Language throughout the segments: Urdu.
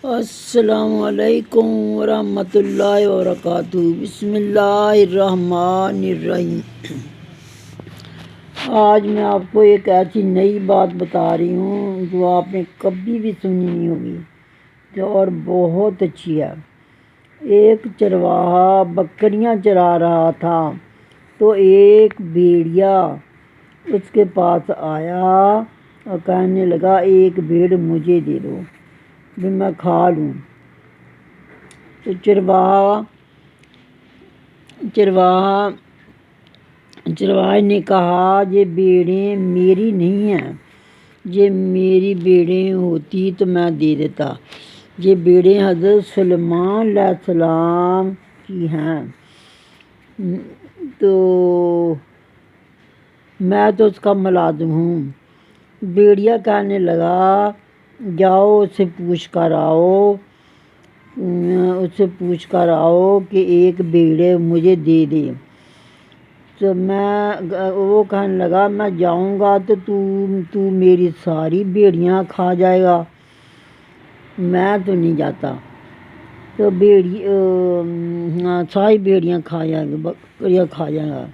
السلام علیکم ورحمۃ اللہ وبرکاتہ۔ بسم اللہ الرحمن الرحیم۔ آج میں آپ کو ایک ایسی نئی بات بتا رہی ہوں جو آپ نے کبھی بھی سنی نہیں ہوگی اور بہت اچھی ہے۔ ایک چرواہا بکریاں چرا رہا تھا تو ایک بھیڑیا اس کے پاس آیا اور کہنے لگا ایک بھیڑ مجھے دے دو بھی میں کھا لوں۔ تو چرواہے نے کہا یہ بھیڑیں میری نہیں ہیں، یہ میری بھیڑیں ہوتی تو میں دے دیتا، یہ بھیڑیں حضرت سلیمان علیہ السلام کی ہیں، تو میں تو اس کا ملازم ہوں۔ بھیڑیا کہنے لگا جاؤ اس سے پوچھ کر آؤ کہ ایک بھیڑ مجھے دے دے۔ تو وہ کہنے لگا میں جاؤں گا تو میری ساری بھیڑیاں کھا جائے گا، میں تو نہیں جاتا۔ تو ساری بھیڑیاں کھا جائے گا، بکریاں کھا جائے گا۔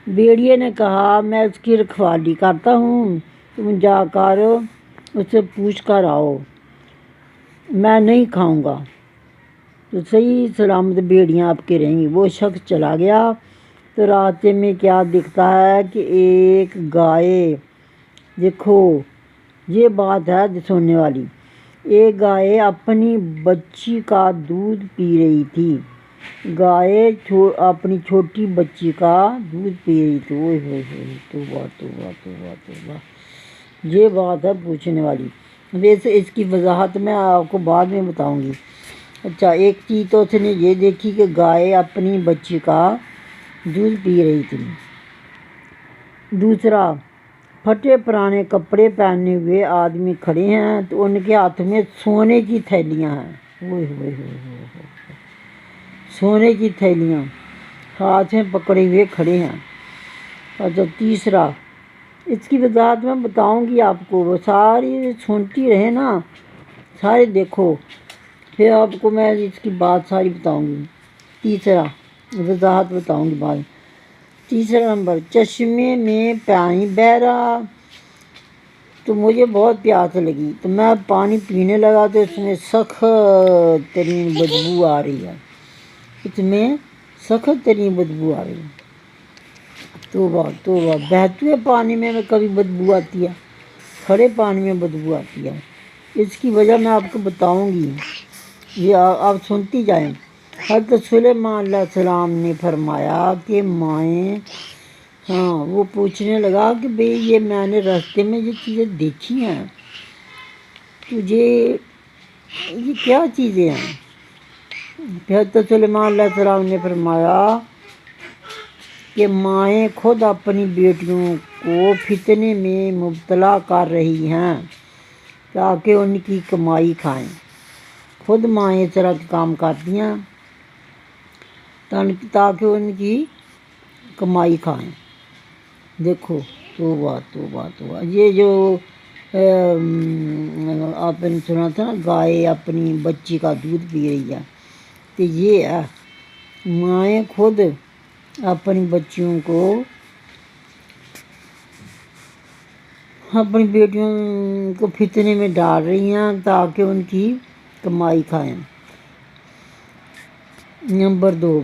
بھیڑیے نے کہا میں اس کی رکھوالی کرتا ہوں، تم جا کر اس سے پوچھ کر آؤ، میں نہیں کھاؤں گا۔ تو صحیح سلامت بھیڑیاں آپ کے رہیں گی۔ وہ شخص چلا گیا تو راستے میں کیا دکھتا ہے کہ ایک گائے، دیکھو یہ بات ہے سننے والی، ایک گائے اپنی بچی کا دودھ پی رہی تھی۔ گائے اپنی چھوٹی بچی کا دودھ پی رہی تھی۔ اوہ ہوئے ہوئے، توبہ توبہ توبہ توبہ، یہ بات ہے پوچھنے والی۔ ویسے اس کی وضاحت میں آپ کو بعد میں بتاؤں گی۔ اچھا، ایک چیز تو اس نے یہ دیکھی کہ گائے اپنی بچی کا دودھ پی رہی تھی۔ دوسرا، پھٹے پرانے کپڑے پہنے ہوئے آدمی کھڑے ہیں تو ان کے ہاتھ میں سونے کی تھیلیاں ہیں۔ اوہ ہوئے ہوئے ہوئے، سونے کی تھیلیاں ہاتھ میں پکڑے ہوئے کھڑے ہیں۔ اچھا، تیسرا، اس کی وضاحت میں بتاؤں گی آپ کو، وہ ساری سنتی رہے نا، سارے دیکھو، پھر آپ کو میں اس کی بات ساری بتاؤں گی۔ تیسرا وضاحت بتاؤں گی بعد۔ تیسرا نمبر، چشمے میں پانی بہہ رہا تو مجھے بہت پیاس لگی تو میں پانی پینے لگا تو اس میں سخت ترین بدبو آ رہی ہے، اس میں سخت ترین بدبو آ رہی ہے۔ توبہ توبہ، بہتے ہوئے پانی میں کبھی بدبو آتی ہے، کھڑے پانی میں بدبو آتی ہے۔ اس کی وجہ میں آپ کو بتاؤں گی، یہ آپ سنتی جائیں۔ حضرت سلیمان علیہ السلام نے فرمایا کہ مائیں، وہ پوچھنے لگا کہ بھئی یہ میں نے راستے میں یہ چیزیں دیکھی ہیں، تجھے یہ کیا چیزیں ہیں؟ حضرت سلیمان علیہ السلام نے فرمایا کہ مائیں خود اپنی بیٹیوں کو فتنے میں مبتلا کر رہی ہیں تاکہ ان کی کمائی کھائیں۔ خود مائیں اس طرح کے کام کرتی ہیں تاکہ ان کی کمائی کھائیں۔ دیکھو، توبہ توبہ توبہ، یہ جو آپ نے سنا تھا نا، گائے اپنی بچی کا دودھ پی رہی ہے، تو یہ ہے مائیں خود اپنی بچیوں کو، اپنی بیٹیوں کو فتنے میں ڈال رہی ہیں تاکہ ان کی کمائی کھائیں۔ نمبر 2،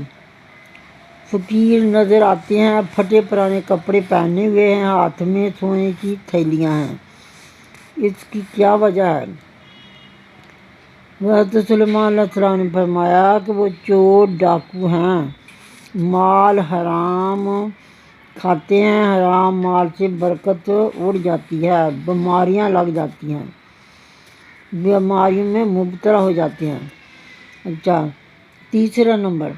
فقیر نظر آتے ہیں، پھٹے پرانے کپڑے پہنے ہوئے ہیں، ہاتھ میں سونے کی تھیلیاں ہیں، اس کی کیا وجہ ہے؟ حضرت سلیمان علیہ السلام نے فرمایا کہ وہ چور ڈاکو ہیں، مال حرام کھاتے ہیں، حرام مال سے برکت اڑ جاتی ہے، بیماریاں لگ جاتی ہیں، بیماریوں میں مبتلا ہو جاتے ہیں۔ اچھا، تیسرا نمبر،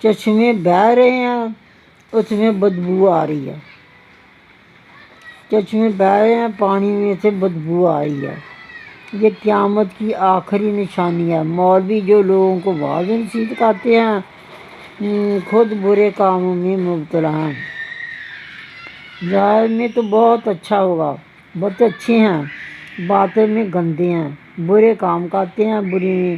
چشمے بہہ رہے ہیں، اس میں بدبو آ رہی ہے، چشمے بہہ رہے ہیں، پانی میں سے بدبو آ رہی ہے، یہ قیامت کی آخری نشانی ہے۔ مولوی جو لوگوں کو واعظ نصیحت کرتے ہیں خود برے کاموں میں مبتلا ہیں۔ ظاہر میں تو بہت اچھا ہوگا، بہت اچھے ہیں، باطن میں گندے ہیں، برے کام کرتے ہیں، برے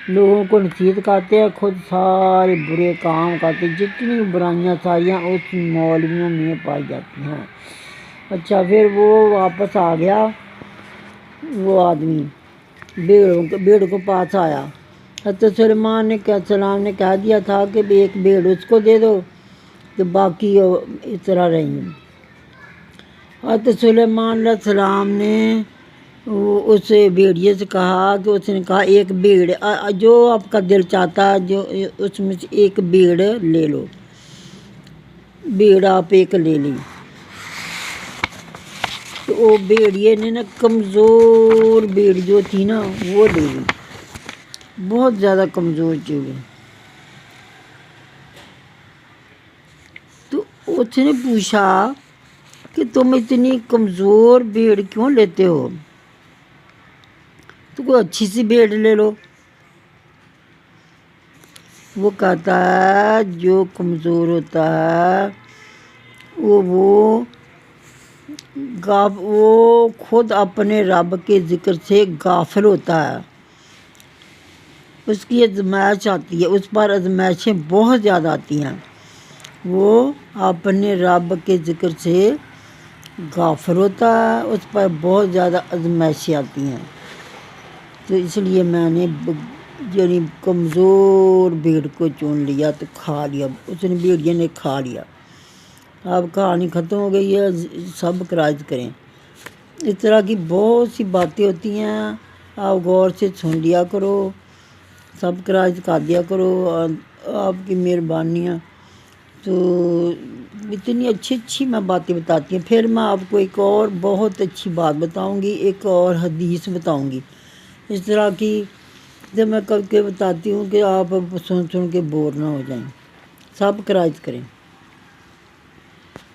لوگوں کو نصیحت کرتے ہیں، خود سارے برے کام کرتے ہیں، جتنی برائیاں ساریاں اس مولویوں میں پائی جاتی ہیں۔ اچھا پھر وہ واپس آ گیا، وہ آدمی بھیڑ کو پاس آیا۔ حضرت سلیمان نے السلام نے کہہ دیا تھا کہ ایک بھیڑ اس کو دے دو کہ باقی اس طرح رہیں۔ حضرت سلیمان علیہ السلام نے اس بھیڑیے سے کہا کہ اس نے کہا ایک بھیڑ جو آپ کا دل چاہتا ہے، جو اس میں سے ایک بھیڑ لے لو، بھیڑ آپ ایک لے لی۔ تو وہ بھیڑیے نے نا کمزور بھیڑ جو تھی نا وہ لے لی، بہت زیادہ کمزور چیڑی۔ تو اس نے پوچھا کہ تم اتنی کمزور بھیڑ کیوں لیتے ہو، تو کوئی اچھی سی بھیڑ لے لو۔ وہ کہتا ہے جو کمزور ہوتا ہے وہ خود اپنے رب کے ذکر سے غافل ہوتا ہے، اس کی آزمائش آتی ہے، اس پر آزمائشیں بہت زیادہ آتی ہیں، وہ اپنے رب کے ذکر سے غافل ہوتا ہے، اس پر بہت زیادہ آزمائشیں آتی ہیں۔ تو اس لیے میں نے یعنی کمزور بھیڑ کو چن لیا، تو کھا لیا، اس نے بھیڑیے نے کھا لیا۔ اب کہانی ختم ہو گئی ہے، سبسکرائب کریں۔ اس طرح کی بہت سی باتیں ہوتی ہیں، آپ غور سے سن لیا کرو، سبسکرائب کر دیا کرو، آپ کی مہربانیاں۔ تو اتنی اچھی میں باتیں بتاتی ہیں۔ پھر میں آپ کو ایک اور بہت اچھی بات بتاؤں گی، ایک اور حدیث بتاؤں گی، اس طرح کی جب میں کر کے بتاتی ہوں کہ آپ سن کے بور نہ ہو جائیں۔ سبسکرائب کریں۔